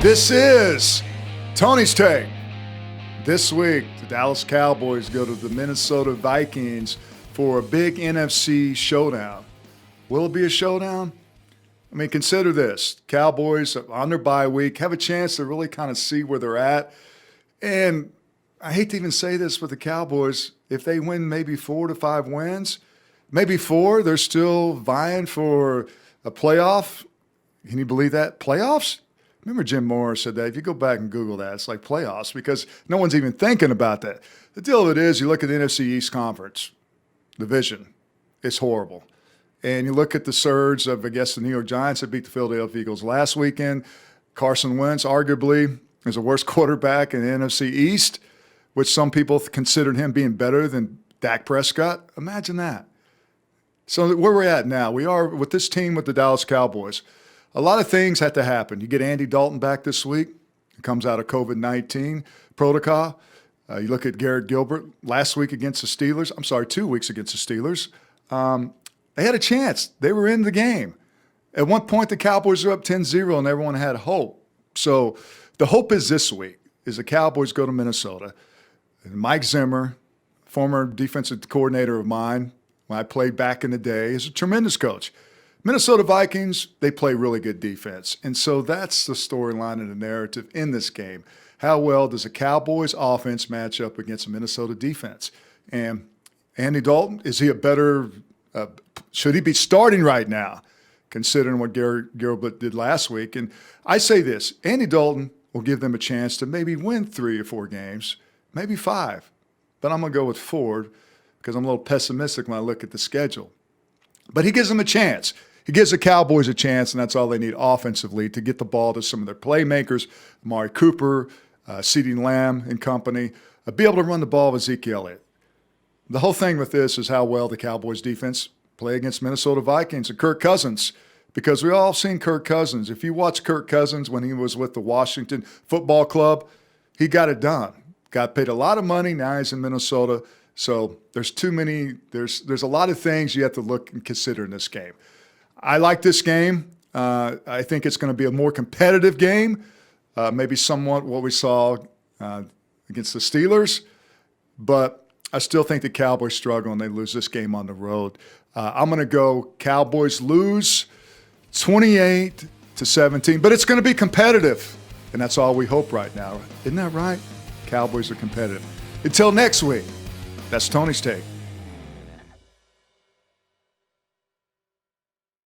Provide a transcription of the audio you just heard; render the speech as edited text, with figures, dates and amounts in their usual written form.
This is Tony's Take. This week, the Dallas Cowboys go to the Minnesota Vikings for a big NFC showdown. Will it be a showdown? I mean, consider this. Cowboys on their bye week have a chance to really kind of see where they're at. And I hate to even say this with the Cowboys, if they win maybe 4 to 5 wins, maybe 4, they're still vying for a playoff. Can you believe that? Playoffs? Remember Jim Moore said that. If you go back and Google that, it's like playoffs because no one's even thinking about that. The deal of it is you look at the NFC East Conference division. It's horrible. And you look at the surge of, I guess, the New York Giants that beat the Philadelphia Eagles last weekend. Carson Wentz arguably is the worst quarterback in the NFC East, which some people considered him being better than Dak Prescott. Imagine that. So where we're at now, we are with this team with the Dallas Cowboys. A lot of things had to happen. You get Andy Dalton back this week. He comes out of COVID-19 protocol. You look at Garrett Gilbert last week against the Steelers. 2 weeks against the Steelers. They had a chance. They were in the game. At one point, the Cowboys were up 10-0, and everyone had hope. So the hope is this week, is the Cowboys go to Minnesota. And Mike Zimmer, former defensive coordinator of mine, when I played back in the day, is a tremendous coach. Minnesota Vikings, they play really good defense. And so that's the storyline and the narrative in this game. How well does a Cowboys offense match up against a Minnesota defense? And Andy Dalton, is he a better should he be starting right now, considering what Garrett Gilbert did last week? And I say this, Andy Dalton will give them a chance to maybe win 3 or 4 games, maybe 5. But I'm going to go with 4 because I'm a little pessimistic when I look at the schedule. But he gives them a chance. He gives the Cowboys a chance, and that's all they need offensively to get the ball to some of their playmakers, Amari Cooper, CeeDee Lamb and company, be able to run the ball with Zeke Elliott. The whole thing with this is how well the Cowboys defense play against Minnesota Vikings and Kirk Cousins, because we all seen Kirk Cousins. If you watch Kirk Cousins when he was with the Washington Football Club, he got it done. Got paid a lot of money. Now he's in Minnesota. So there's a lot of things you have to look and consider in this game. I like this game. I think it's going to be a more competitive game, maybe somewhat what we saw against the Steelers. But I still think the Cowboys struggle and they lose this game on the road. I'm going to go Cowboys lose 28-17, but it's going to be competitive. And that's all we hope right now. Isn't that right? Cowboys are competitive. Until next week, that's Tony's Take.